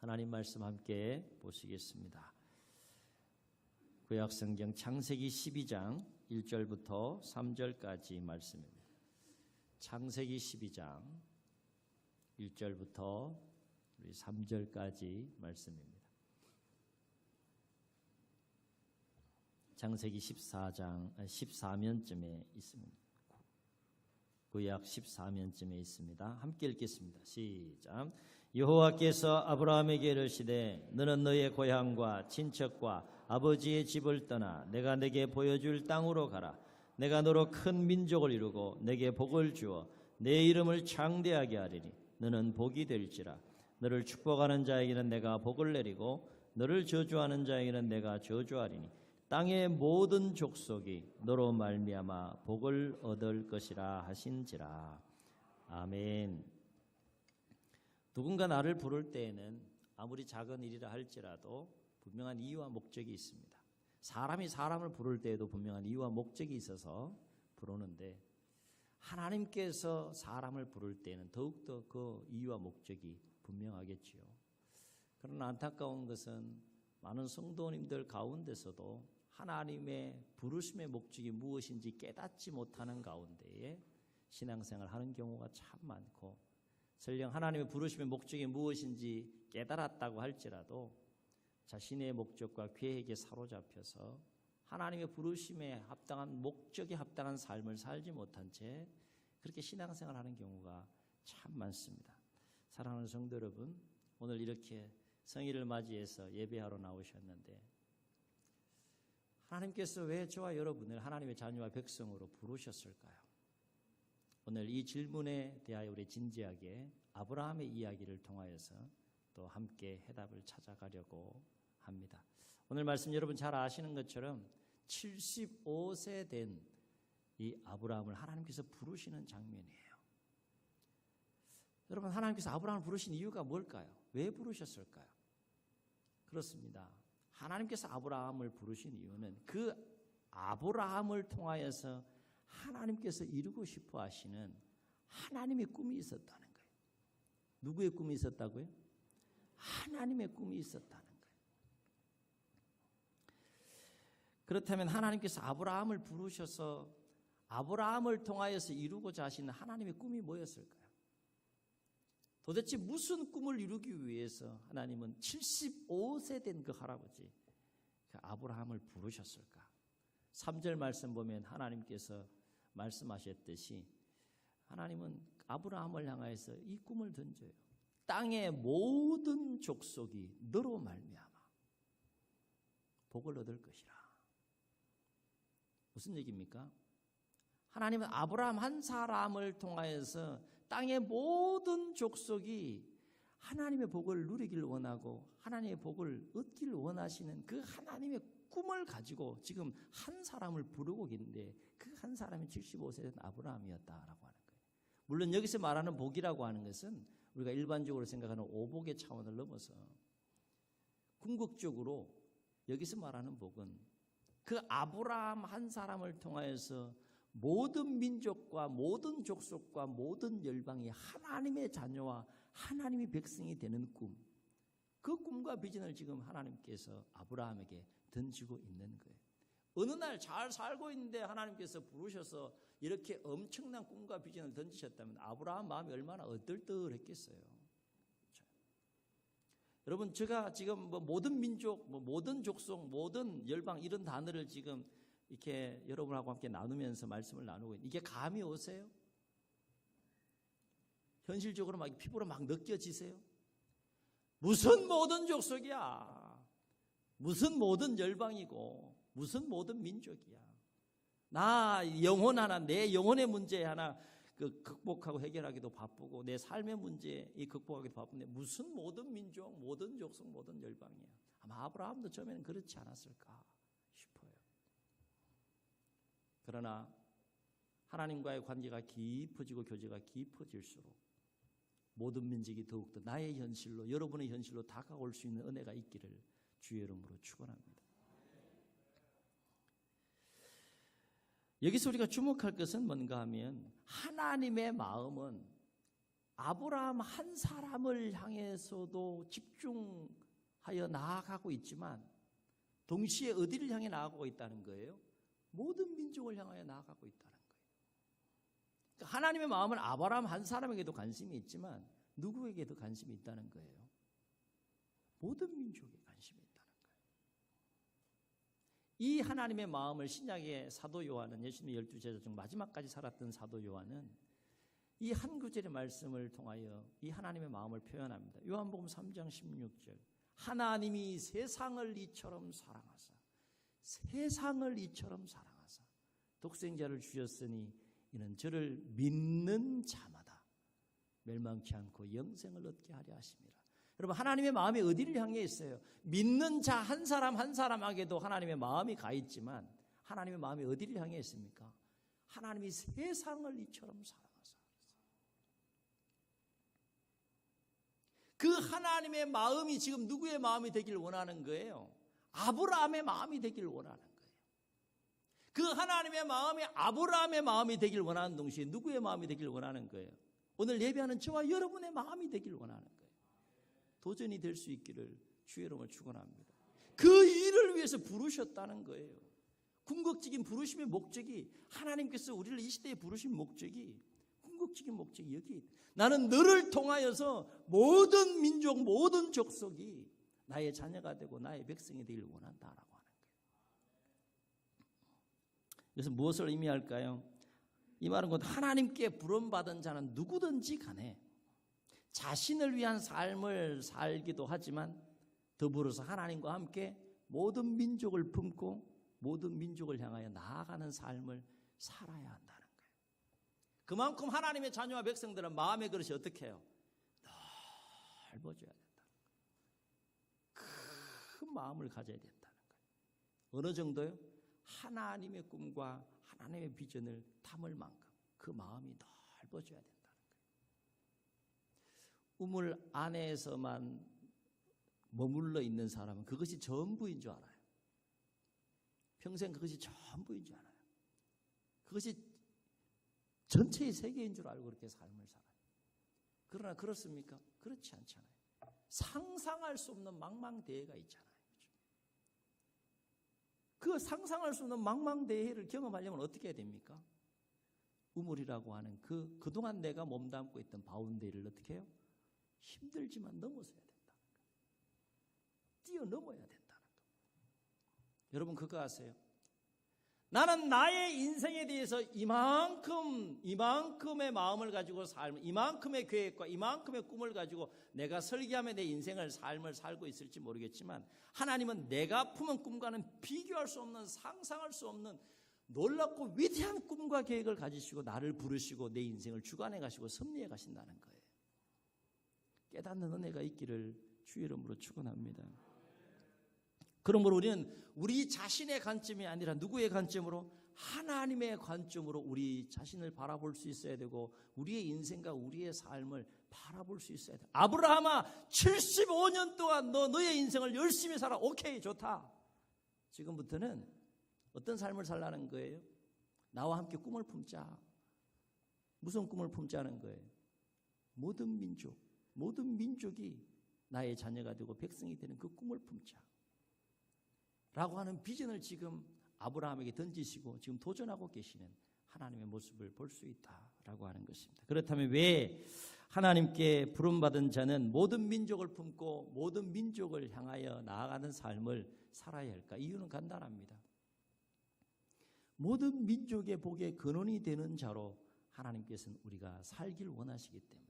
하나님 말씀 함께 보시겠습니다. 구약성경 창세기 12장 1절부터 3절까지 말씀입니다. 창세기 12장 1절부터 3절까지 말씀입니다. 창세기 14면쯤에 있습니다. 구약 14면쯤에 있습니다. 함께 읽겠습니다. 시작. 여호와께서 아브라함에게 이르시되 너는 너의 고향과 친척과 아버지의 집을 떠나 내가 내게 보여줄 땅으로 가라. 내가 너로 큰 민족을 이루고 내게 복을 주어 내 이름을 창대하게 하리니 너는 복이 될지라. 너를 축복하는 자에게는 내가 복을 내리고 너를 저주하는 자에게는 내가 저주하리니 땅의 모든 족속이 너로 말미암아 복을 얻을 것이라 하신지라. 아멘. 누군가 나를 부를 때에는 아무리 작은 일이라 할지라도 분명한 이유와 목적이 있습니다. 사람이 사람을 부를 때에도 분명한 이유와 목적이 있어서 부르는데 하나님께서 사람을 부를 때에는 더욱더 그 이유와 목적이 분명하겠지요. 그러나 안타까운 것은 많은 성도님들 가운데서도 하나님의 부르심의 목적이 무엇인지 깨닫지 못하는 가운데에 신앙생활을 하는 경우가 참 많고, 설령 하나님의 부르심의 목적이 무엇인지 깨달았다고 할지라도 자신의 목적과 계획에 사로잡혀서 하나님의 부르심에 합당한 목적에 합당한 삶을 살지 못한 채 그렇게 신앙생활을 하는 경우가 참 많습니다. 사랑하는 성도 여러분, 오늘 이렇게 성일을 맞이해서 예배하러 나오셨는데 하나님께서 왜 저와 여러분을 하나님의 자녀와 백성으로 부르셨을까요? 오늘 이 질문에 대하여 우리 진지하게 아브라함의 이야기를 통하여서 또 함께 해답을 찾아가려고 합니다. 오늘 말씀 여러분 잘 아시는 것처럼 75세 된 이 아브라함을 하나님께서 부르시는 장면이에요. 여러분, 하나님께서 아브라함을 부르신 이유가 뭘까요? 왜 부르셨을까요? 그렇습니다. 하나님께서 아브라함을 부르신 이유는 그 아브라함을 통하여서 하나님께서 이루고 싶어 하시는 하나님의 꿈이 있었다는 거예요. 누구의 꿈이 있었다고요? 하나님의 꿈이 있었다는 거예요. 그렇다면 하나님께서 아브라함을 부르셔서 아브라함을 통하여서 이루고자 하시는 하나님의 꿈이 뭐였을까요? 도대체 무슨 꿈을 이루기 위해서 하나님은 75세 된 그 할아버지 그 아브라함을 부르셨을까? 3절 말씀 보면 하나님께서 말씀하셨듯이 하나님은 아브라함을 향하여서 이 꿈을 던져요. 땅의 모든 족속이 너로 말미암아 복을 얻을 것이라. 무슨 얘기입니까? 하나님은 아브라함 한 사람을 통하여서 땅의 모든 족속이 하나님의 복을 누리길 원하고 하나님의 복을 얻기를 원하시는 그 하나님의 꿈을 가지고 지금 한 사람을 부르고 있는데 그 한 사람이 75세 된 아브라함이었다라고 하는 거예요. 물론 여기서 말하는 복이라고 하는 것은 우리가 일반적으로 생각하는 오복의 차원을 넘어서 궁극적으로 여기서 말하는 복은 그 아브라함 한 사람을 통하여서 모든 민족과 모든 족속과 모든 열방이 하나님의 자녀와 하나님의 백성이 되는 꿈, 그 꿈과 비전을 지금 하나님께서 아브라함에게 던지고 있는 거예요. 어느 날 잘 살고 있는데 하나님께서 부르셔서 이렇게 엄청난 꿈과 비전을 던지셨다면 아브라함 마음이 얼마나 어떨떨했겠어요. 그렇죠? 여러분, 제가 지금 모든 민족, 모든 족속, 모든 열방 이런 단어를 지금 이렇게 여러분하고 함께 나누면서 말씀을 나누고 있는데 이게 감이 오세요? 현실적으로 막 피부로 막 느껴지세요? 무슨 모든 족속이야? 무슨 모든 열방이고 무슨 모든 민족이야? 나 영혼 하나, 내 영혼의 문제 하나 극복하고 해결하기도 바쁘고 내 삶의 문제 극복하기도 바쁜데 무슨 모든 민족, 모든 족속, 모든 열방이야? 아마 아브라함도 처음에는 그렇지 않았을까 싶어요. 그러나 하나님과의 관계가 깊어지고 교제가 깊어질수록 모든 민족이 더욱더 나의 현실로, 여러분의 현실로 다가올 수 있는 은혜가 있기를 주의 이름으로 축원합니다. 여기서 우리가 주목할 것은 뭔가 하면 하나님의 마음은 아브라함 한 사람을 향해서도 집중하여 나아가고 있지만 동시에 어디를 향해 나아가고 있다는 거예요? 모든 민족을 향하여 나아가고 있다는 거예요. 그러니까 하나님의 마음은 아브라함 한 사람에게도 관심이 있지만 누구에게도 관심이 있다는 거예요. 모든 민족에 관심이 있다는 거예요. 이 하나님의 마음을 신약의 사도 요한은, 예수님의 12제자 중 마지막까지 살았던 사도 요한은 이 한 구절의 말씀을 통하여 이 하나님의 마음을 표현합니다. 요한복음 3장 16절, 하나님이 세상을 이처럼 사랑하사, 세상을 이처럼 사랑하사 독생자를 주셨으니 이는 저를 믿는 자마다 멸망치 않고 영생을 얻게 하려 하심이라. 여러분, 하나님의 마음이 어디를 향해 있어요? 믿는 자 한 사람 한 사람에게도 하나님의 마음이 가 있지만 하나님의 마음이 어디를 향해 있습니까? 하나님이 세상을 이처럼 사랑하사. 그 하나님의 마음이 지금 누구의 마음이 되길 원하는 거예요? 아브라함의 마음이 되길 원하는 거예요. 그 하나님의 마음이 아브라함의 마음이 되길 원하는 동시에 누구의 마음이 되길 원하는 거예요? 오늘 예배하는 저와 여러분의 마음이 되길 원하는 거예요. 도전이 될 수 있기를 주의 이름으로 축원합니다. 그 일을 위해서 부르셨다는 거예요. 궁극적인 부르심의 목적이, 하나님께서 우리를 이 시대에 부르신 목적이, 궁극적인 목적이 여기, 나는 너를 통하여서 모든 민족, 모든 족속이 나의 자녀가 되고 나의 백성이 되기를 원한다라고 하는 거예요. 그래서 무엇을 의미할까요? 이 말은 곧 하나님께 부름받은 자는 누구든지 간에 자신을 위한 삶을 살기도 하지만 더불어서 하나님과 함께 모든 민족을 품고 모든 민족을 향하여 나아가는 삶을 살아야 한다는 거예요. 그만큼 하나님의 자녀와 백성들은 마음의 그릇이 어떻게 해요? 넓어져야 된다는 거예요. 큰 마음을 가져야 된다는 거예요. 어느 정도요? 하나님의 꿈과 하나님의 비전을 담을 만큼 그 마음이 넓어져야 된다는 거예요. 우물 안에서만 머물러 있는 사람은 그것이 전부인 줄 알아요. 평생 그것이 전부인 줄 알아요. 그것이 전체의 세계인 줄 알고 그렇게 삶을 살아요. 그러나 그렇습니까? 그렇지 않잖아요. 상상할 수 없는 망망대해가 있잖아요. 그 상상할 수 없는 망망대해를 경험하려면 어떻게 해야 됩니까? 우물이라고 하는 그동안 내가 몸담고 있던 바운데리를 어떻게 해요? 힘들지만 넘어서야 된다는 거예요. 뛰어넘어야 된다는 거예요. 여러분 그거 아세요? 나는 나의 인생에 대해서 이만큼의 마음을 가지고 이만큼의 계획과 이만큼의 꿈을 가지고 내가 설계하며 내 인생을 삶을 살고 있을지 모르겠지만 하나님은 내가 품은 꿈과는 비교할 수 없는, 상상할 수 없는 놀랍고 위대한 꿈과 계획을 가지시고 나를 부르시고 내 인생을 주관해 가시고 섭리해 가신다는 거예요. 깨닫는 은혜가 있기를 주의 이름으로 축원합니다. 그러므로 우리는 우리 자신의 관점이 아니라 누구의 관점으로? 하나님의 관점으로 우리 자신을 바라볼 수 있어야 되고 우리의 인생과 우리의 삶을 바라볼 수 있어야 돼. 아브라함아, 75년 동안 너의 인생을 열심히 살아. 오케이, 좋다. 지금부터는 어떤 삶을 살라는 거예요? 나와 함께 꿈을 품자. 무슨 꿈을 품자는 거예요? 모든 민족이 나의 자녀가 되고 백성이 되는 그 꿈을 품자 라고 하는 비전을 지금 아브라함에게 던지시고 지금 도전하고 계시는 하나님의 모습을 볼 수 있다라고 하는 것입니다. 그렇다면 왜 하나님께 부름받은 자는 모든 민족을 품고 모든 민족을 향하여 나아가는 삶을 살아야 할까? 이유는 간단합니다. 모든 민족의 복의 근원이 되는 자로 하나님께서는 우리가 살길 원하시기 때문에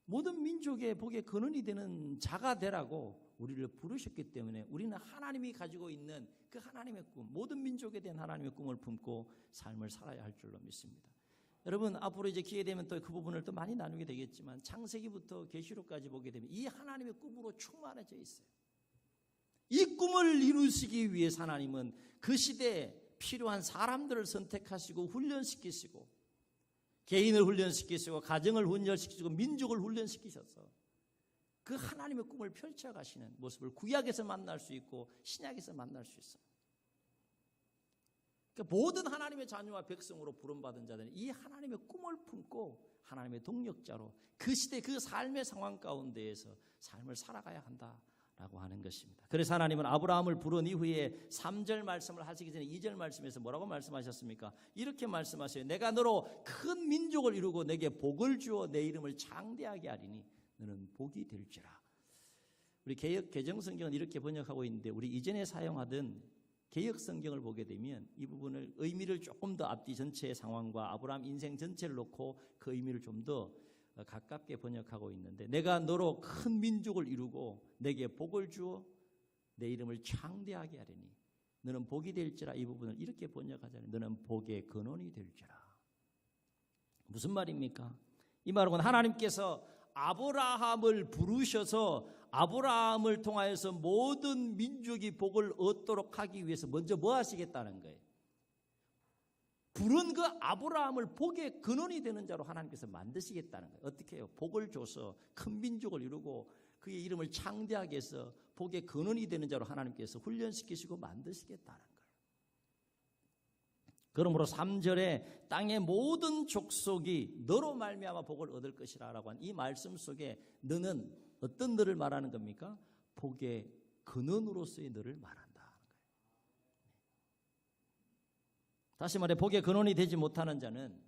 모든 민족의 복의 근원이 되는 자가 되라고 우리를 부르셨기 때문에 우리는 하나님이 가지고 있는 그 하나님의 꿈, 모든 민족에 대한 하나님의 꿈을 품고 삶을 살아야 할 줄로 믿습니다. 여러분 앞으로 이제 기회 되면 또 그 부분을 또 많이 나누게 되겠지만 창세기부터 계시록까지 보게 되면 이 하나님의 꿈으로 충만해져 있어요. 이 꿈을 이루시기 위해서 하나님은 그 시대에 필요한 사람들을 선택하시고 훈련시키시고 개인을 훈련시키시고 가정을 훈련시키시고 민족을 훈련시키셔서 그 하나님의 꿈을 펼쳐가시는 모습을 구약에서 만날 수 있고 신약에서 만날 수 있어요. 그러니까 모든 하나님의 자녀와 백성으로 부름받은 자들은 이 하나님의 꿈을 품고 하나님의 동력자로 그 시대 그 삶의 상황 가운데에서 삶을 살아가야 한다라고 하는 것입니다. 그래서 하나님은 아브라함을 부른 이후에 3절 말씀을 하시기 전에 2절 말씀에서 뭐라고 말씀하셨습니까? 이렇게 말씀하세요. 내가 너로 큰 민족을 이루고 내게 복을 주어 내 이름을 장대하게 하리니 너는 복이 될지라. 우리 개역 개정 성경은 이렇게 번역하고 있는데 우리 이전에 사용하던 개역 성경을 보게 되면 이 부분을 의미를 조금 더 앞뒤 전체의 상황과 아브라함 인생 전체를 놓고 그 의미를 좀 더 가깝게 번역하고 있는데 내가 너로 큰 민족을 이루고 내게 복을 주어 내 이름을 창대하게 하리니 너는 복이 될지라. 이 부분을 이렇게 번역하잖아요. 너는 복의 근원이 될지라. 무슨 말입니까? 이 말은 하나님께서 아브라함을 부르셔서 아브라함을 통하여서 모든 민족이 복을 얻도록 하기 위해서 먼저 뭐 하시겠다는 거예요? 부른 그 아브라함을 복의 근원이 되는 자로 하나님께서 만드시겠다는 거예요. 어떻게 해요? 복을 줘서 큰 민족을 이루고 그의 이름을 창대하게 해서 복의 근원이 되는 자로 하나님께서 훈련시키시고 만드시겠다는 거예요. 그러므로 3절에 땅의 모든 족속이 너로 말미암아 복을 얻을 것이라라고 한 이 말씀 속에 너는 어떤 너를 말하는 겁니까? 복의 근원으로서의 너를 말한다. 다시 말해 복의 근원이 되지 못하는 자는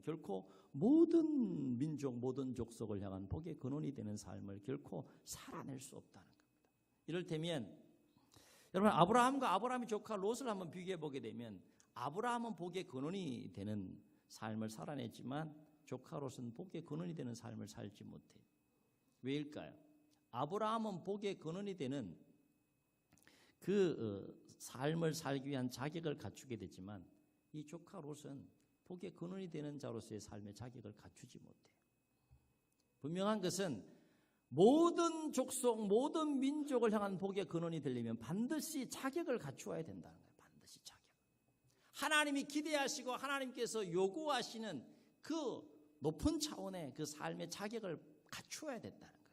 결코 모든 민족 모든 족속을 향한 복의 근원이 되는 삶을 결코 살아낼 수 없다는 겁니다. 이를테면 여러분 아브라함과 아브라함의 조카 롯을 한번 비교해 보게 되면 아브라함은 복의 근원이 되는 삶을 살아냈지만 조카 롯은 복의 근원이 되는 삶을 살지 못해요. 왜일까요? 아브라함은 복의 근원이 되는 삶을 살기 위한 자격을 갖추게 되지만 이 조카 롯은 복의 근원이 되는 자로서의 삶의 자격을 갖추지 못해요. 분명한 것은 모든 족속, 모든 민족을 향한 복의 근원이 되려면 반드시 자격을 갖추어야 된다는 거예요. 반드시 자격. 하나님이 기대하시고 하나님께서 요구하시는 그 높은 차원의 그 삶의 자격을 갖추어야 된다는 거예요.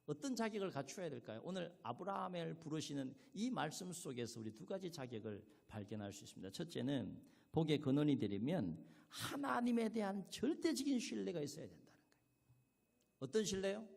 어떤 자격을 갖추어야 될까요? 오늘 아브라함을 부르시는 이 말씀 속에서 우리 두 가지 자격을 발견할 수 있습니다. 첫째는 복의 근원이 되려면 하나님에 대한 절대적인 신뢰가 있어야 된다는 거예요. 어떤 신뢰요?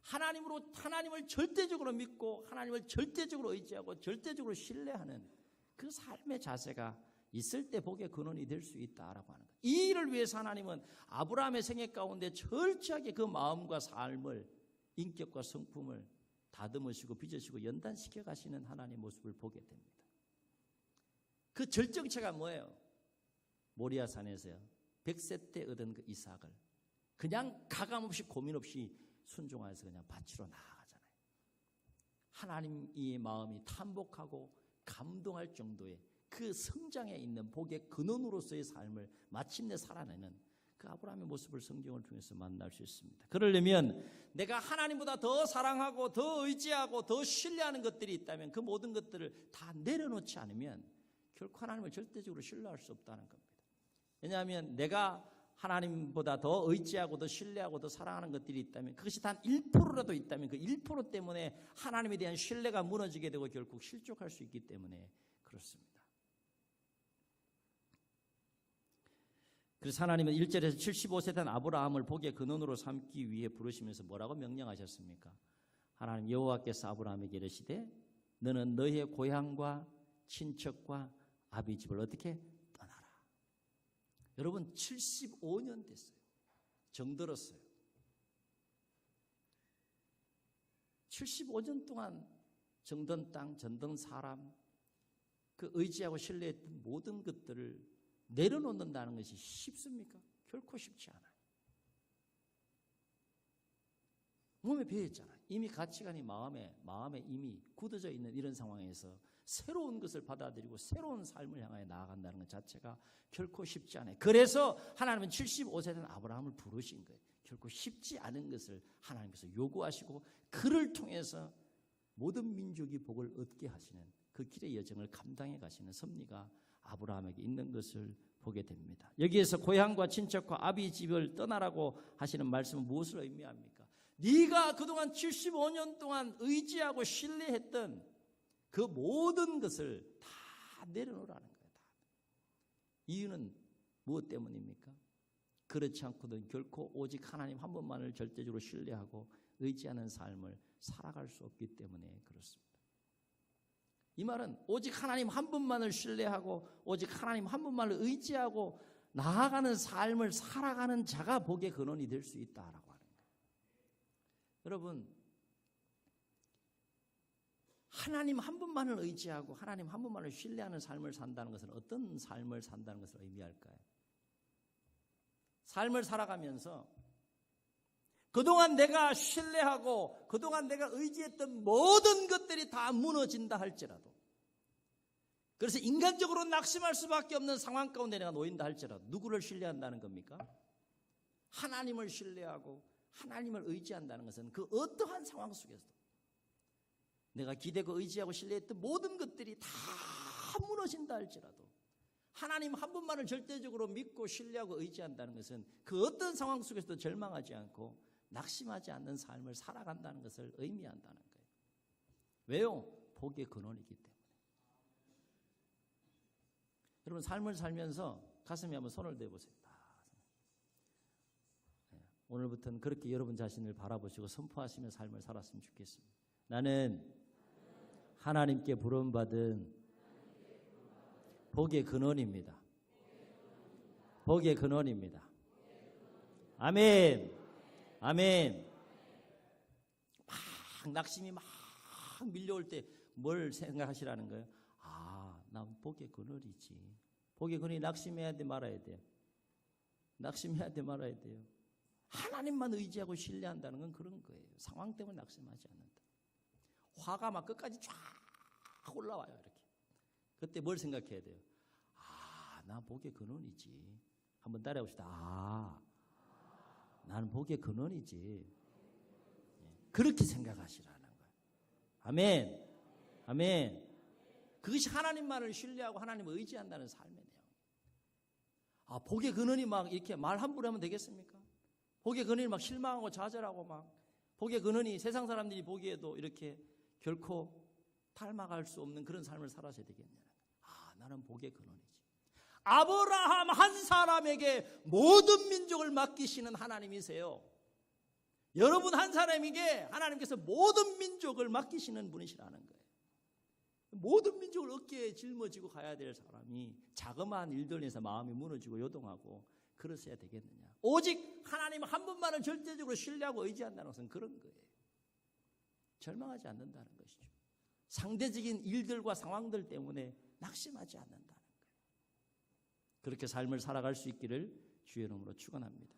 하나님을 절대적으로 믿고 하나님을 절대적으로 의지하고 절대적으로 신뢰하는 그 삶의 자세가 있을 때 복의 근원이 될 수 있다라고 하는 거예요. 이 일을 위해서 하나님은 아브라함의 생애 가운데 철저하게 그 마음과 삶을 인격과 성품을 다듬으시고 빚으시고 연단시켜 가시는 하나님의 모습을 보게 됩니다. 그 절정체가 뭐예요? 모리아산에서요. 100세 때 얻은 그 이삭을 그냥 가감없이 고민 없이 순종하여서 그냥 밭으로 나아가잖아요. 하나님의 마음이 탐복하고 감동할 정도의 그 성장에 있는 복의 근원으로서의 삶을 마침내 살아내는 그 아브라함의 모습을 성경을 통해서 만날 수 있습니다. 그러려면 내가 하나님보다 더 사랑하고 더 의지하고 더 신뢰하는 것들이 있다면 그 모든 것들을 다 내려놓지 않으면 결코 하나님을 절대적으로 신뢰할 수 없다는 겁니다. 왜냐하면 내가 하나님보다 더 의지하고 더 신뢰하고 더 사랑하는 것들이 있다면 그것이 단 1%라도 있다면 그 1% 때문에 하나님에 대한 신뢰가 무너지게 되고 결국 실족할 수 있기 때문에 그렇습니다. 그래서 하나님은 1절에서 75세 된 아브라함을 복의 근원으로 삼기 위해 부르시면서 뭐라고 명령하셨습니까? 하나님 여호와께서 아브라함에게 이르시되 너는 너의 고향과 친척과 아비 집을 어떻게 떠나라. 여러분 75년 됐어요. 정들었어요. 75년 동안 정든 땅, 정든 사람, 그 의지하고 신뢰했던 모든 것들을 내려놓는다는 것이 쉽습니까? 결코 쉽지 않아요. 몸에 배했잖아요. 이미 가치관이 마음에 이미 굳어져 있는 이런 상황에서 새로운 것을 받아들이고 새로운 삶을 향하여 나아간다는 것 자체가 결코 쉽지 않아요. 그래서 하나님은 75세 된 아브라함을 부르신 거예요. 결코 쉽지 않은 것을 하나님께서 요구하시고 그를 통해서 모든 민족이 복을 얻게 하시는 그 길의 여정을 감당해 가시는 섭리가 아브라함에게 있는 것을 보게 됩니다. 여기에서 고향과 친척과 아비 집을 떠나라고 하시는 말씀은 무엇을 의미합니까? 네가 그동안 75년 동안 의지하고 신뢰했던 그 모든 것을 다 내려놓으라는 거예요. 다. 이유는 무엇 때문입니까? 그렇지 않고는 결코 오직 하나님 한 분만을 절대적으로 신뢰하고 의지하는 삶을 살아갈 수 없기 때문에 그렇습니다. 이 말은 오직 하나님 한 분만을 신뢰하고 오직 하나님 한 분만을 의지하고 나아가는 삶을 살아가는 자가 복의 근원이 될 수 있다라고 하는 거예요. 여러분, 하나님 한 분만을 의지하고 하나님 한 분만을 신뢰하는 삶을 산다는 것은 어떤 삶을 산다는 것을 의미할까요? 삶을 살아가면서 그동안 내가 신뢰하고 그동안 내가 의지했던 모든 것들이 다 무너진다 할지라도, 그래서 인간적으로 낙심할 수밖에 없는 상황 가운데 내가 놓인다 할지라도 누구를 신뢰한다는 겁니까? 하나님을 신뢰하고 하나님을 의지한다는 것은 그 어떠한 상황 속에서도 내가 기대고 의지하고 신뢰했던 모든 것들이 다 무너진다 할지라도 하나님 한 분만을 절대적으로 믿고 신뢰하고 의지한다는 것은 그 어떤 상황 속에서도 절망하지 않고 낙심하지 않는 삶을 살아간다는 것을 의미한다는 거예요. 왜요? 복의 근원이기 때문에. 여러분, 삶을 살면서 가슴에 한번 손을 대보세요. 오늘부터는 그렇게 여러분 자신을 바라보시고 선포하시며 삶을 살았으면 좋겠습니다. 나는 하나님께 부름받은 복의 근원입니다. 복의 근원입니다. 아멘. 아멘. 막 낙심이 막 밀려올 때 뭘 생각하시라는 거예요? 아, 난 복의 근원이지. 복의 근원이 낙심해야 돼 말아야 돼요? 낙심해야 돼 말아야 돼요? 하나님만 의지하고 신뢰한다는 건 그런 거예요. 상황 때문에 낙심하지 않는다. 화가 막 끝까지 쫙 올라와요. 이렇게. 그때 뭘 생각해야 돼요? 아, 나 복의 근원이지. 한번 따라해 봅시다. 아, 나는 복의 근원이지. 그렇게 생각하시라는 거예요. 아멘. 아멘. 그것이 하나님만을 신뢰하고 하나님을 의지한다는 삶의 내용. 아, 복의 근원이 막 이렇게 말 함부로 하면 되겠습니까? 복의 근원이 막 실망하고 좌절하고 막 복의 근원이 세상 사람들이 보기에도 이렇게 결코 닮아갈 수 없는 그런 삶을 살아야 되겠냐. 아, 나는 복의 근원이지. 아브라함 한 사람에게 모든 민족을 맡기시는 하나님이세요. 여러분 한 사람에게 하나님께서 모든 민족을 맡기시는 분이시라는 거예요. 모든 민족을 어깨에 짊어지고 가야 될 사람이 자그마한 일들로 인해서 마음이 무너지고 요동하고 그러셔야 되겠느냐. 오직 하나님 한 분만을 절대적으로 신뢰하고 의지한다는 것은 그런 거예요. 절망하지 않는다는 것이죠. 상대적인 일들과 상황들 때문에 낙심하지 않는다는 거예요. 그렇게 삶을 살아갈 수 있기를 주의 이름으로 축원합니다.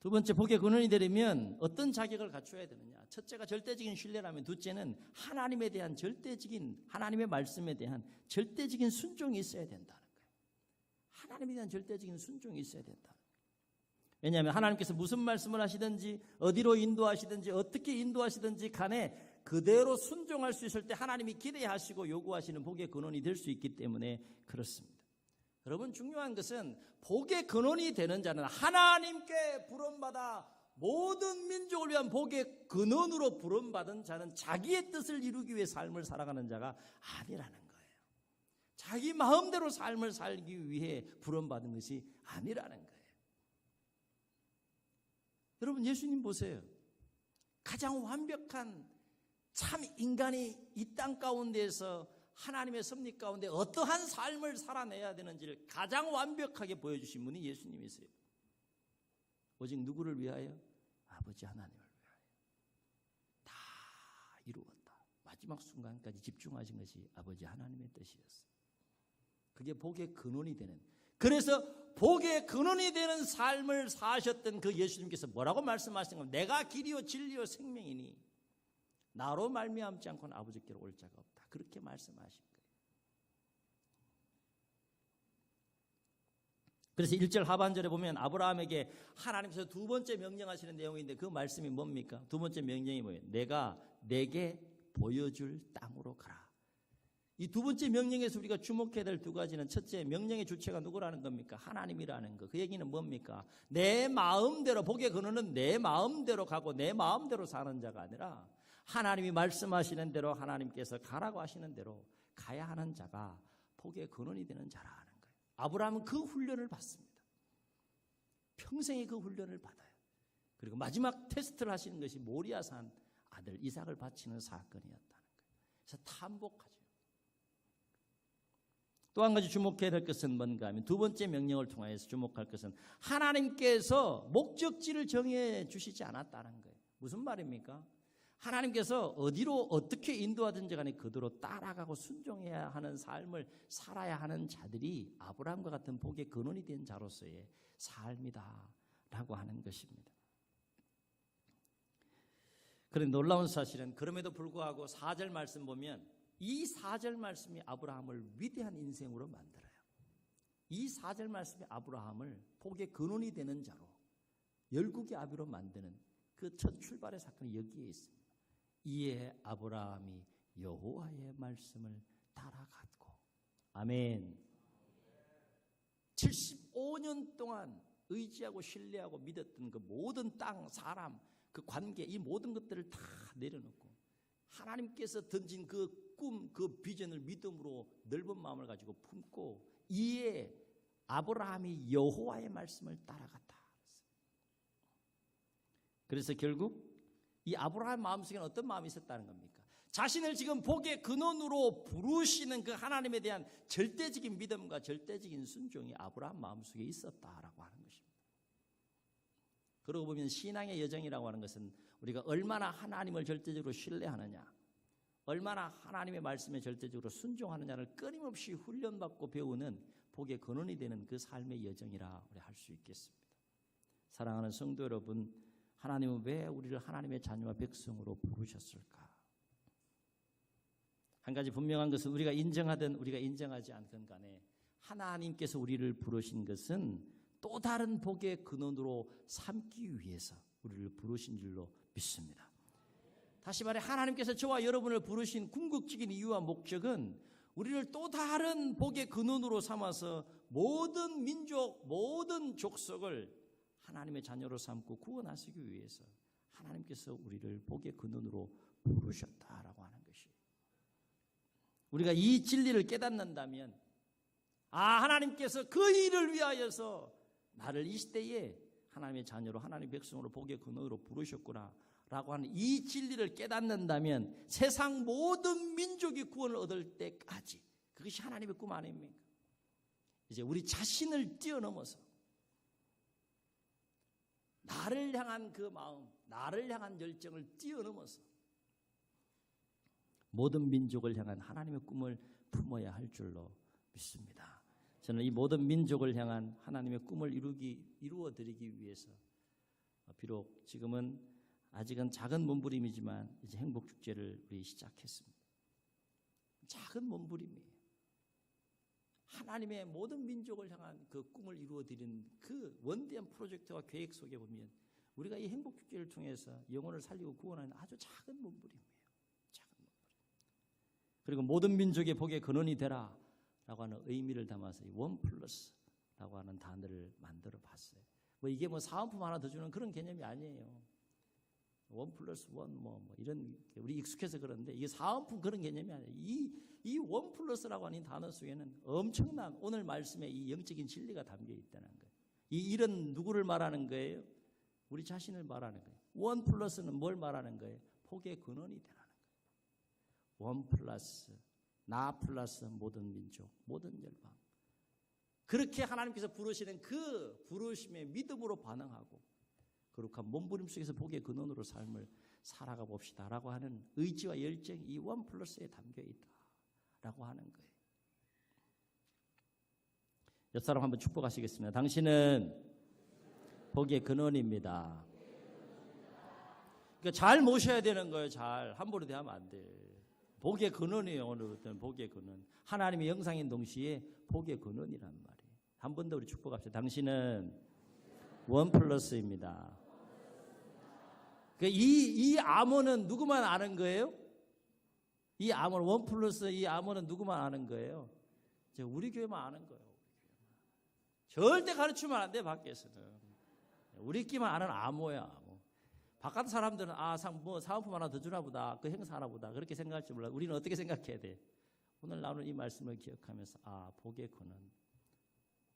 두 번째, 복의 근원이 되려면 어떤 자격을 갖춰야 되느냐. 첫째가 절대적인 신뢰라면 둘째는 하나님에 대한 절대적인, 하나님의 말씀에 대한 절대적인 순종이 있어야 된다는 거예요. 하나님에 대한 절대적인 순종이 있어야 된다. 왜냐하면 하나님께서 무슨 말씀을 하시든지 어디로 인도하시든지 어떻게 인도하시든지 간에 그대로 순종할 수 있을 때 하나님이 기대하시고 요구하시는 복의 근원이 될 수 있기 때문에 그렇습니다. 여러분, 중요한 것은 복의 근원이 되는 자는 하나님께 부름받아 모든 민족을 위한 복의 근원으로 부름받은 자는 자기의 뜻을 이루기 위해 삶을 살아가는 자가 아니라는 거예요. 자기 마음대로 삶을 살기 위해 부름받은 것이 아니라는 거예요. 여러분, 예수님 보세요. 가장 완벽한 참 인간이 이 땅 가운데에서 하나님의 섭리 가운데 어떠한 삶을 살아내야 되는지를 가장 완벽하게 보여주신 분이 예수님이세요. 오직 누구를 위하여? 아버지 하나님을 위하여. 다 이루었다. 마지막 순간까지 집중하신 것이 아버지 하나님의 뜻이었어요. 그게 복의 근원이 되는, 그래서 복의 근원이 되는 삶을 사셨던 그 예수님께서 뭐라고 말씀하신 겁니까? 내가 길이요 진리요 생명이니 나로 말미암지 않고는 아버지께로 올 자가 없다. 그렇게 말씀하신 거예요. 그래서 1절 하반절에 보면 아브라함에게 하나님께서 두 번째 명령하시는 내용인데 그 말씀이 뭡니까? 두 번째 명령이 뭐예요? 내가 내게 보여줄 땅으로 가라. 이 두 번째 명령에서 우리가 주목해야 될 두 가지는, 첫째, 명령의 주체가 누구라는 겁니까? 하나님이라는 거. 그 얘기는 뭡니까? 내 마음대로, 복의 근원은 내 마음대로 가고 내 마음대로 사는 자가 아니라 하나님이 말씀하시는 대로, 하나님께서 가라고 하시는 대로 가야 하는 자가 복의 근원이 되는 자라는 거예요. 아브라함은 그 훈련을 받습니다. 평생에 그 훈련을 받아요. 그리고 마지막 테스트를 하시는 것이 모리아산 아들 이삭을 바치는 사건이었다는 거예요. 그래서 탐복하죠. 또 한 가지 주목해야 될 것은 뭔가 하면 두 번째 명령을 통하여서 주목할 것은 하나님께서 목적지를 정해 주시지 않았다는 거예요. 무슨 말입니까? 하나님께서 어디로 어떻게 인도하든지 간에 그대로 따라가고 순종해야 하는 삶을 살아야 하는 자들이 아브라함과 같은 복의 근원이 된 자로서의 삶이다라고 하는 것입니다. 그런데 놀라운 사실은 그럼에도 불구하고 4절 말씀 보면 이 4절 말씀이 아브라함을 위대한 인생으로 만들어요. 이 4절 말씀이 아브라함을 복의 근원이 되는 자로 열국의 아비로 만드는 그 첫 출발의 사건이 여기에 있습니다. 이에 아브라함이 여호와의 말씀을 따라갔고, 아멘. 75년 동안 의지하고 신뢰하고 믿었던 그 모든 땅, 사람, 그 관계, 이 모든 것들을 다 내려놓고 하나님께서 던진 그 꿈, 그 비전을 믿음으로 넓은 마음을 가지고 품고 이에 아브라함이 여호와의 말씀을 따라갔다. 그래서 결국 이 아브라함 마음속에는 어떤 마음이 있었다는 겁니까? 자신을 지금 복의 근원으로 부르시는 그 하나님에 대한 절대적인 믿음과 절대적인 순종이 아브라함 마음속에 있었다라고 하는 것입니다. 그러고 보면 신앙의 여정이라고 하는 것은 우리가 얼마나 하나님을 절대적으로 신뢰하느냐, 얼마나 하나님의 말씀에 절대적으로 순종하느냐를 끊임없이 훈련받고 배우는 복의 근원이 되는 그 삶의 여정이라 우리 할 수 있겠습니다. 사랑하는 성도 여러분, 하나님은 왜 우리를 하나님의 자녀와 백성으로 부르셨을까? 한 가지 분명한 것은 우리가 인정하든 우리가 인정하지 않든 간에 하나님께서 우리를 부르신 것은 또 다른 복의 근원으로 삼기 위해서 우리를 부르신 줄로 믿습니다. 다시 말해 하나님께서 저와 여러분을 부르신 궁극적인 이유와 목적은 우리를 또 다른 복의 근원으로 삼아서 모든 민족, 모든 족속을 하나님의 자녀로 삼고 구원하시기 위해서 하나님께서 우리를 복의 근원으로 부르셨다라고 하는 것이, 우리가 이 진리를 깨닫는다면 하나님께서 그 일을 위하여서 나를 이 시대에 하나님의 자녀로 하나님의 백성으로 복의 근원으로 부르셨구나 라고 하는 이 진리를 깨닫는다면 세상 모든 민족이 구원을 얻을 때까지, 그것이 하나님의 꿈 아닙니까? 이제 우리 자신을 뛰어넘어서 나를 향한 그 마음, 나를 향한 열정을 뛰어넘어서 모든 민족을 향한 하나님의 꿈을 품어야 할 줄로 믿습니다. 저는 이 모든 민족을 향한 하나님의 꿈을 이루어드리기 위해서 비록 지금은 아직은 작은 몸부림이지만 이제 행복축제를 우리 시작했습니다. 작은 몸부림이에요. 하나님의 모든 민족을 향한 그 꿈을 이루어드리는 그 원대한 프로젝트와 계획 속에 보면 우리가 이 행복축제를 통해서 영혼을 살리고 구원하는 아주 작은 몸부림이에요. 작은 몸부림. 그리고 모든 민족의 복의 근원이 되라 라고 하는 의미를 담아서 이 원 플러스라고 하는 단어를 만들어 봤어요. 이게 사은품 하나 더 주는 그런 개념이 아니에요. 원 플러스 원 이런 우리 익숙해서 그런데 이게 사은품 그런 개념이 아니에요. 이 원 플러스라고 하는 단어 속에는 엄청난 오늘 말씀에 이 영적인 진리가 담겨 있다는 거예요. 이 일은 누구를 말하는 거예요? 우리 자신을 말하는 거예요. 원 플러스는 뭘 말하는 거예요? 복의 근원이 되라는 거예요. 원 플러스 나 플러스 모든 민족, 모든 열방. 그렇게 하나님께서 부르시는 그 부르심에 믿음으로 반응하고 거룩한 몸부림 속에서 복의 근원으로 삶을 살아가 봅시다라고 하는 의지와 열정이 이 원 플러스에 담겨 있다라고 하는 거예요. 옆 사람 한번 축복하시겠습니다. 당신은 복의 근원입니다. 그러니까 잘 모셔야 되는 거예요. 잘 함부로 대하면 안 돼. 복의 근원이에요. 오늘부터는 복의 근원. 하나님의 영상인 동시에 복의 근원이란 말이에요. 한 번 더 우리 축복합시다. 당신은 원 플러스입니다. 이 암호는 누구만 아는 거예요? 이 암호 원 플러스 이 암호는 누구만 아는 거예요? 우리 교회만 아는 거예요. 절대 가르치면 안 돼. 밖에서는 우리끼만 아는 암호야. 암호. 바깥 사람들은 사은품 하나 더 주나 보다, 그 행사 하나 보다 그렇게 생각할지 몰라. 우리는 어떻게 생각해야 돼? 오늘 나오는 이 말씀을 기억하면서 복의 근원,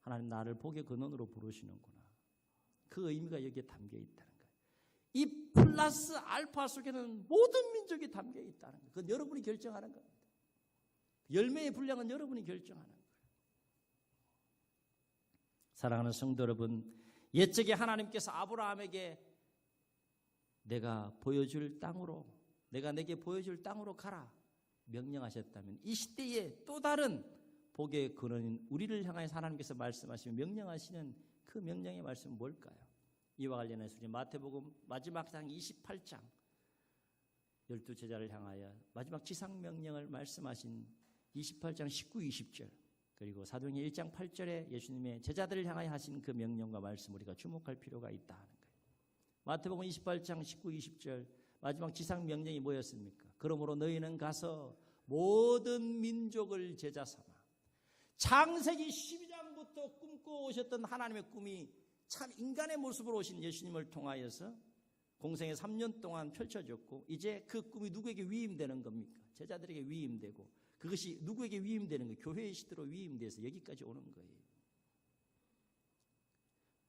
하나님 나를 복의 근원으로 부르시는구나. 그 의미가 여기에 담겨 있다는 거예요. 이 플러스 알파 속에는 모든 민족이 담겨 있다는 거예요. 그건 여러분이 결정하는 겁니다. 열매의 분량은 여러분이 결정하는 거예요. 사랑하는 성도 여러분, 옛적에 하나님께서 아브라함에게 내가 보여줄 땅으로, 내가 내게 보여줄 땅으로 가라 명령하셨다면, 이 시대에 또 다른 복의 근원인 우리를 향하여 하나님께서 말씀하시며 명령하시는 그 명령의 말씀은 뭘까요? 이와 관련해서 우리 마태복음 마지막 장 28장 12제자를 향하여 마지막 지상명령을 말씀하신 28장 19, 20절, 그리고 사도행전 1장 8절에 예수님의 제자들을 향하여 하신 그 명령과 말씀, 우리가 주목할 필요가 있다 하는 거예요. 마태복음 28장 19, 20절 마지막 지상명령이 뭐였습니까? 그러므로 너희는 가서 모든 민족을 제자 삼아. 창세기 12장부터 꿈꿔오셨던 하나님의 꿈이 참 인간의 모습으로 오신 예수님을 통하여서 공생의 3년 동안 펼쳐졌고, 이제 그 꿈이 누구에게 위임되는 겁니까? 제자들에게 위임되고, 그것이 누구에게 위임되는 거예요? 교회의 시대로 위임돼서 여기까지 오는 거예요.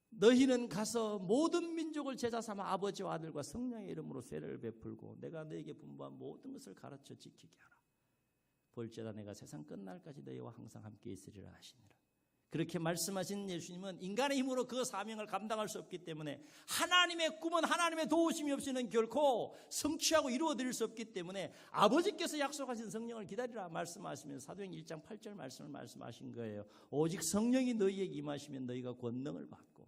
너희는 가서 모든 민족을 제자 삼아 아버지와 아들과 성령의 이름으로 세례를 베풀고 내가 너에게 분부한 모든 것을 가르쳐 지키게 하라. 볼지어다 내가 세상 끝날까지 너희와 항상 함께 있으리라 하시니라. 그렇게 말씀하신 예수님은 인간의 힘으로 그 사명을 감당할 수 없기 때문에, 하나님의 꿈은 하나님의 도우심이 없이는 결코 성취하고 이루어드릴 수 없기 때문에 아버지께서 약속하신 성령을 기다리라 말씀하시면서 사도행전 1장 8절 말씀을 말씀하신 거예요. 오직 성령이 너희에게 임하시면 너희가 권능을 받고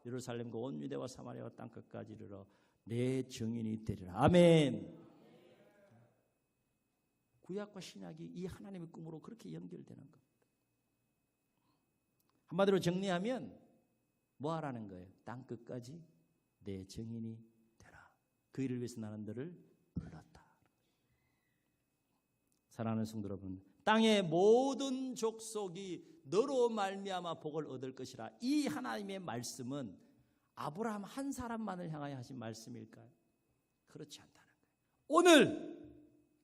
예루살렘과 온 유대와 사마리아와 땅끝까지 이르러 내 증인이 되리라. 아멘. 구약과 신약이 이 하나님의 꿈으로 그렇게 연결되는 겁니다. 한마디로 정리하면 뭐 하라는 거예요? 땅끝까지 내 증인이 되라. 그 일을 위해서 나는 너를 불렀다. 사랑하는 성도 여러분, 땅의 모든 족속이 너로 말미암아 복을 얻을 것이라. 이 하나님의 말씀은 아브라함 한 사람만을 향하여 하신 말씀일까요? 그렇지 않다는 거예요. 오늘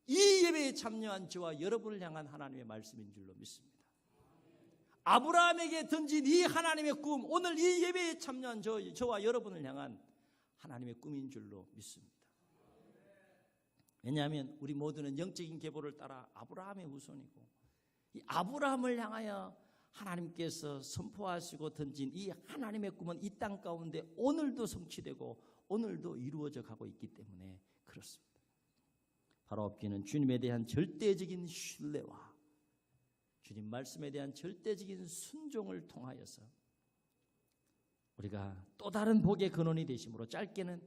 이 예배에 참여한 저와 여러분을 향한 하나님의 말씀인 줄로 믿습니다. 아브라함에게 던진 이 하나님의 꿈, 오늘 이 예배에 참여한 저와 여러분을 향한 하나님의 꿈인 줄로 믿습니다. 왜냐하면 우리 모두는 영적인 계보를 따라 아브라함의 후손이고, 이 아브라함을 향하여 하나님께서 선포하시고 던진 이 하나님의 꿈은 이 땅 가운데 오늘도 성취되고 오늘도 이루어져 가고 있기 때문에 그렇습니다. 바로 없기는 주님에 대한 절대적인 신뢰와 주님 말씀에 대한 절대적인 순종을 통하여서 우리가 또 다른 복의 근원이 되심으로, 짧게는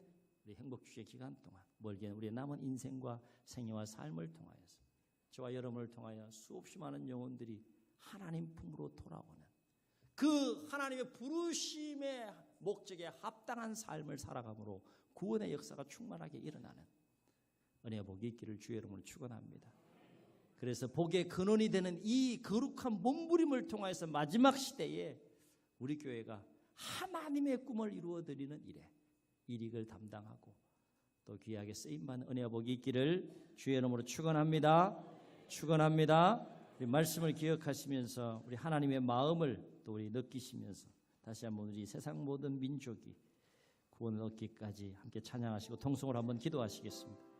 우리 행복주의 기간 동안, 멀게는 우리의 남은 인생과 생애와 삶을 통하여서 저와 여러분을 통하여 수없이 많은 영혼들이 하나님 품으로 돌아오는 그 하나님의 부르심의 목적에 합당한 삶을 살아감으로 구원의 역사가 충만하게 일어나는 은혜의 복이 있기를 주의 이름으로 축원합니다. 그래서 복의 근원이 되는 이 거룩한 몸부림을 통해서 마지막 시대에 우리 교회가 하나님의 꿈을 이루어드리는 일에 일익을 담당하고 또 귀하게 쓰임받는 은혜와 복이 있기를 주의 이름으로 축원합니다. 축원합니다. 우리 말씀을 기억하시면서 우리 하나님의 마음을 또 우리 느끼시면서 다시 한번 우리 세상 모든 민족이 구원을 얻기까지 함께 찬양하시고 통성으로 한번 기도하시겠습니다.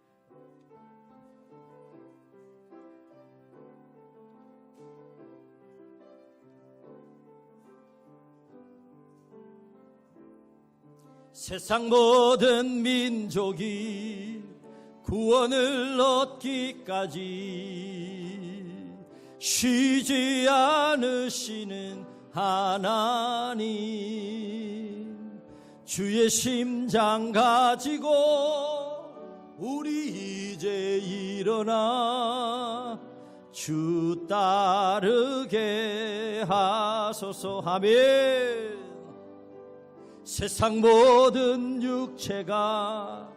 세상 모든 민족이 구원을 얻기까지 쉬지 않으시는 하나님, 주의 심장 가지고 우리 이제 일어나 주 따르게 하소서. 아멘. 세상 모든 육체가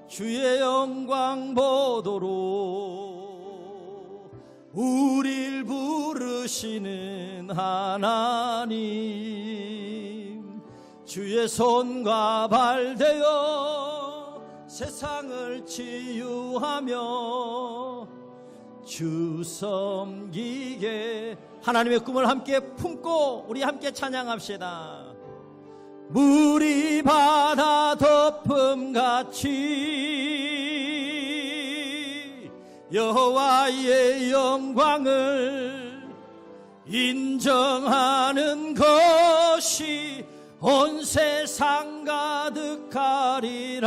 주의 영광 보도록 우릴 부르시는 하나님, 주의 손과 발 되어 세상을 치유하며 주 섬기게. 하나님의 꿈을 함께 품고 우리 함께 찬양합시다. 물이 바다 덮음같이 여호와의 영광을 인정하는 것이 온 세상 가득하리라.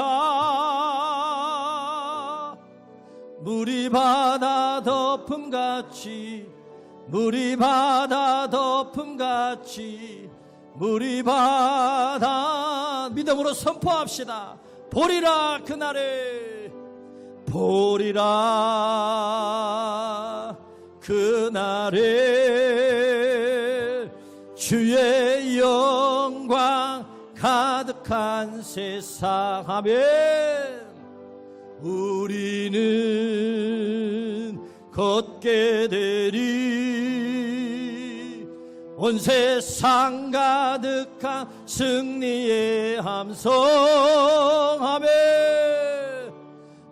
물이 바다 덮음같이, 물이 바다 덮음같이, 물이 바다. 믿음으로 선포합시다. 보리라 그날에, 보리라 그날에 주의 영광 가득한 세상. 아멘. 우리는 걷게 되리 온 세상 가득한 승리의 함성. 아멘.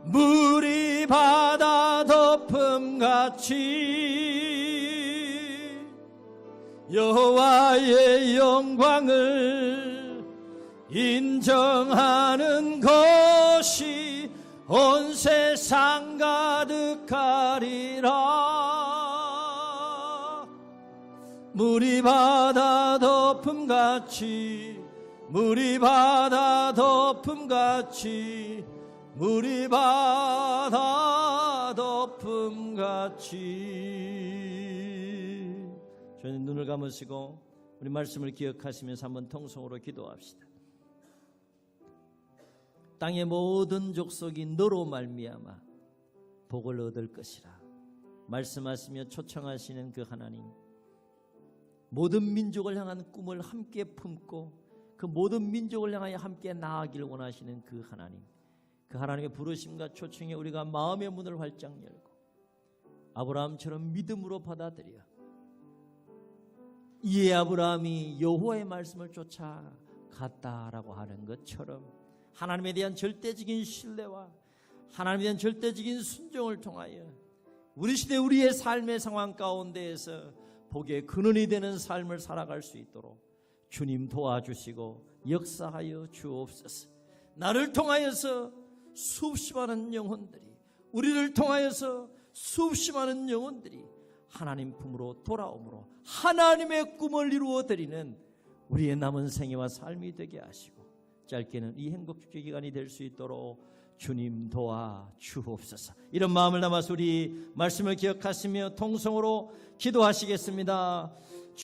물이 바다 덮음같이 여호와의 영광을 인정하는 것이 온 세상 가득하리라. 물이 바다 덮음같이, 물이 바다 덮음같이, 물이 바다 덮음같이. 저는 눈을 감으시고 우리 말씀을 기억하시면서 한번 통성으로 기도합시다. 땅의 모든 족속이 너로 말미암아 복을 얻을 것이라 말씀하시며 초청하시는 그 하나님, 모든 민족을 향한 꿈을 함께 품고 그 모든 민족을 향하여 함께 나아가길 원하시는 그 하나님, 그 하나님의 부르심과 초청에 우리가 마음의 문을 활짝 열고 아브라함처럼 믿음으로 받아들여 이에 아브라함이 여호와의 말씀을 쫓아갔다라고 하는 것처럼 하나님에 대한 절대적인 신뢰와 하나님에 대한 절대적인 순종을 통하여 우리 시대 우리의 삶의 상황 가운데에서 복의 근원이 되는 삶을 살아갈 수 있도록 주님 도와주시고 역사하여 주옵소서. 나를 통하여서 수없이 많은 영혼들이, 우리를 통하여서 수없이 많은 영혼들이 하나님 품으로 돌아오므로 하나님의 꿈을 이루어드리는 우리의 남은 생애와 삶이 되게 하시고 짧게는 이 행복주의 기간이 될 수 있도록 주님 도와주옵소서. 이런 마음을 담아서 우리 말씀을 기억하시며 통성으로 기도하시겠습니다.